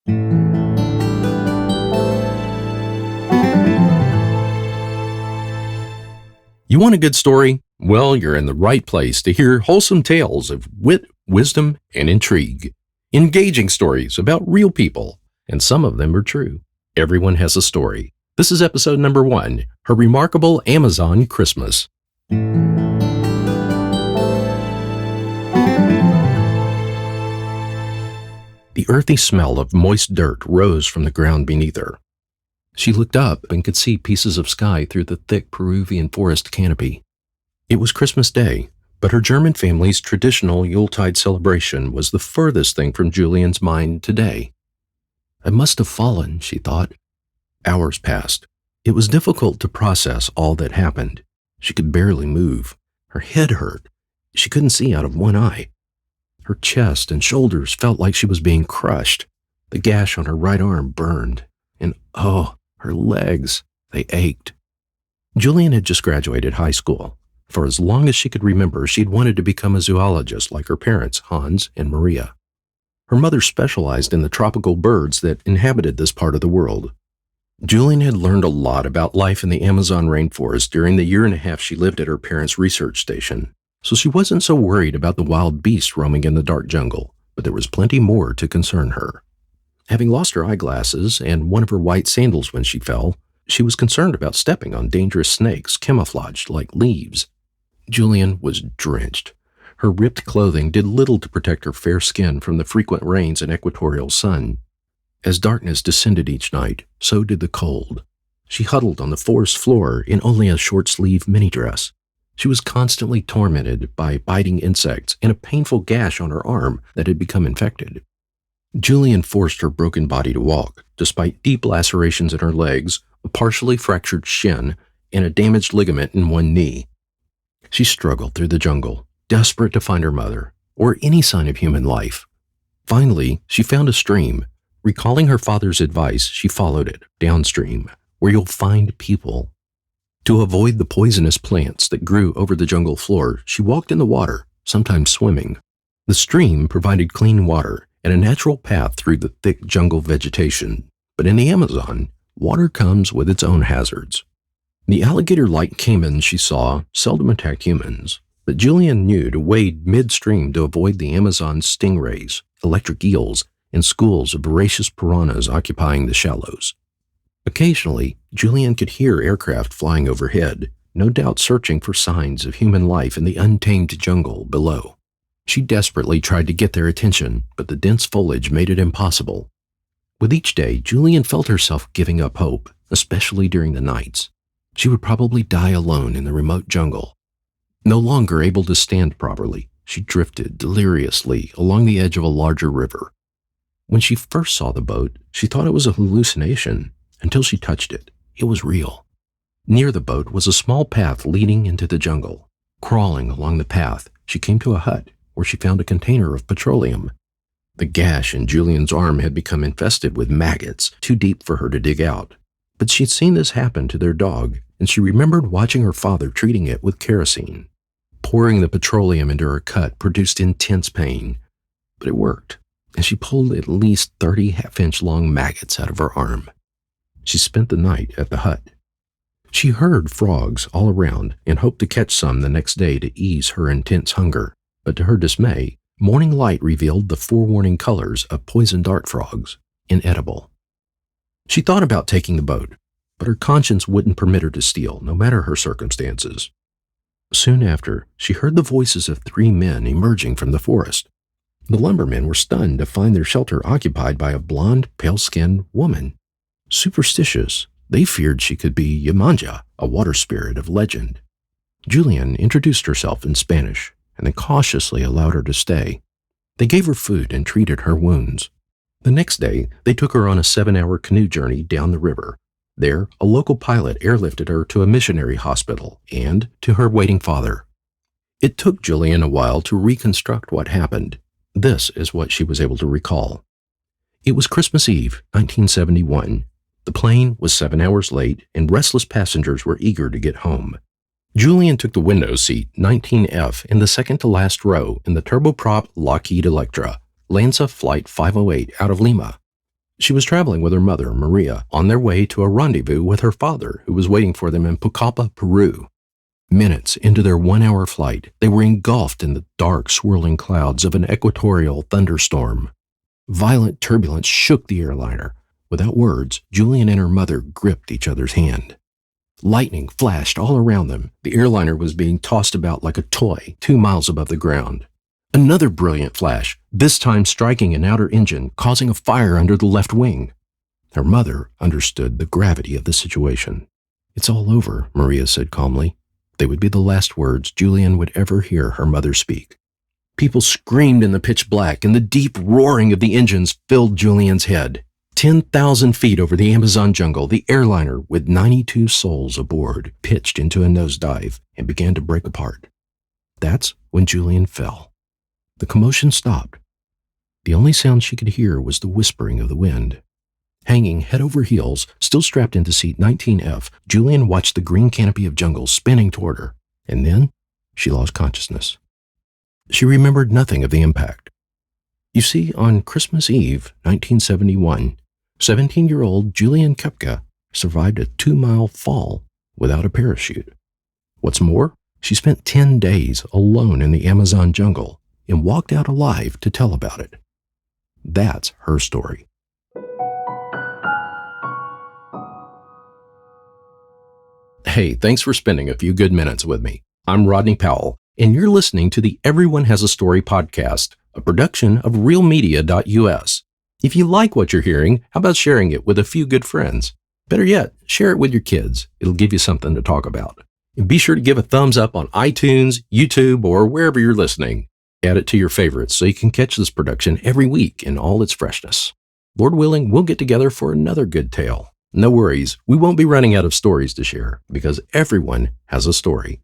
You want a good story? Well, you're in the right place to hear wholesome tales of wit, wisdom, and intrigue. Engaging stories about real people, and some of them are true. Everyone has a story. This is episode number 1, Her Remarkable Amazon Christmas. The earthy smell of moist dirt rose from the ground beneath her. She looked up and could see pieces of sky through the thick Peruvian forest canopy. It was Christmas Day, but her German family's traditional Yuletide celebration was the furthest thing from Julian's mind today. I must have fallen, she thought. Hours passed. It was difficult to process all that happened. She could barely move. Her head hurt. She couldn't see out of one eye. Her chest and shoulders felt like she was being crushed. The gash on her right arm burned. And her legs, they ached. Julian had just graduated high school. For as long as she could remember, she'd wanted to become a zoologist like her parents, Hans and Maria. Her mother specialized in the tropical birds that inhabited this part of the world. Julian had learned a lot about life in the Amazon rainforest during the year and a half she lived at her parents' research station, so she wasn't so worried about the wild beasts roaming in the dark jungle, but there was plenty more to concern her. Having lost her eyeglasses and one of her white sandals when she fell, she was concerned about stepping on dangerous snakes camouflaged like leaves. Julian was drenched. Her ripped clothing did little to protect her fair skin from the frequent rains and equatorial sun. As darkness descended each night, so did the cold. She huddled on the forest floor in only a short-sleeved mini-dress. She was constantly tormented by biting insects and a painful gash on her arm that had become infected. Julian forced her broken body to walk, despite deep lacerations in her legs, a partially fractured shin, and a damaged ligament in one knee. She struggled through the jungle, desperate to find her mother, or any sign of human life. Finally, she found a stream. Recalling her father's advice, she followed it, downstream, where you'll find people. To avoid the poisonous plants that grew over the jungle floor, she walked in the water, sometimes swimming. The stream provided clean water and a natural path through the thick jungle vegetation. But in the Amazon, water comes with its own hazards. The alligator-like caimans she saw seldom attacked humans, but Julian knew to wade midstream to avoid the Amazon's stingrays, electric eels, and schools of voracious piranhas occupying the shallows. Occasionally, Julian could hear aircraft flying overhead, no doubt searching for signs of human life in the untamed jungle below. She desperately tried to get their attention, but the dense foliage made it impossible. With each day, Julian felt herself giving up hope, especially during the nights. She would probably die alone in the remote jungle. No longer able to stand properly, she drifted deliriously along the edge of a larger river. When she first saw the boat, she thought it was a hallucination, until she touched it. It was real. Near the boat was a small path leading into the jungle. Crawling along the path, she came to a hut, where she found a container of petroleum. The gash in Julian's arm had become infested with maggots, too deep for her to dig out. But she'd seen this happen to their dog, and she remembered watching her father treating it with kerosene. Pouring the petroleum into her cut produced intense pain, but it worked, and she pulled at least 30 half-inch-long maggots out of her arm. She spent the night at the hut. She heard frogs all around and hoped to catch some the next day to ease her intense hunger. But to her dismay, morning light revealed the forewarning colors of poison dart frogs, inedible. She thought about taking the boat, but her conscience wouldn't permit her to steal, no matter her circumstances. Soon after, she heard the voices of 3 men emerging from the forest. The lumbermen were stunned to find their shelter occupied by a blonde, pale-skinned woman. Superstitious, they feared she could be Yemanja, a water spirit of legend. Julian introduced herself in Spanish, and then cautiously allowed her to stay. They gave her food and treated her wounds. The next day, they took her on a 7-hour canoe journey down the river. There, a local pilot airlifted her to a missionary hospital and to her waiting father. It took Julian a while to reconstruct what happened. This is what she was able to recall. It was Christmas Eve, 1971. The plane was 7 hours late, and restless passengers were eager to get home. Julian took the window seat, 19F, in the second-to-last row in the turboprop Lockheed Electra, Lanza Flight 508 out of Lima. She was traveling with her mother, Maria, on their way to a rendezvous with her father, who was waiting for them in Pucallpa, Peru. Minutes into their 1-hour flight, they were engulfed in the dark, swirling clouds of an equatorial thunderstorm. Violent turbulence shook the airliner. Without words, Julian and her mother gripped each other's hand. Lightning flashed all around them. The airliner was being tossed about like a toy 2 miles above the ground. Another brilliant flash, this time striking an outer engine, causing a fire under the left wing. Her mother understood the gravity of the situation. "It's all over," Maria said calmly. They would be the last words Julian would ever hear her mother speak. People screamed in the pitch black, and the deep roaring of the engines filled Julian's head. 10,000 feet over the Amazon jungle, the airliner, with 92 souls aboard, pitched into a nosedive and began to break apart. That's when Julian fell. The commotion stopped. The only sound she could hear was the whispering of the wind. Hanging head over heels, still strapped into seat 19F, Julian watched the green canopy of jungle spinning toward her, and then she lost consciousness. She remembered nothing of the impact. You see, on Christmas Eve, 1971, 17-year-old Julian Koepka survived a 2-mile fall without a parachute. What's more, she spent 10 days alone in the Amazon jungle and walked out alive to tell about it. That's her story. Hey, thanks for spending a few good minutes with me. I'm Rodney Powell, and you're listening to the Everyone Has a Story podcast, a production of realmedia.us. If you like what you're hearing, how about sharing it with a few good friends? Better yet, share it with your kids. It'll give you something to talk about. And be sure to give a thumbs up on iTunes, YouTube, or wherever you're listening. Add it to your favorites so you can catch this production every week in all its freshness. Lord willing, we'll get together for another good tale. No worries, we won't be running out of stories to share because everyone has a story.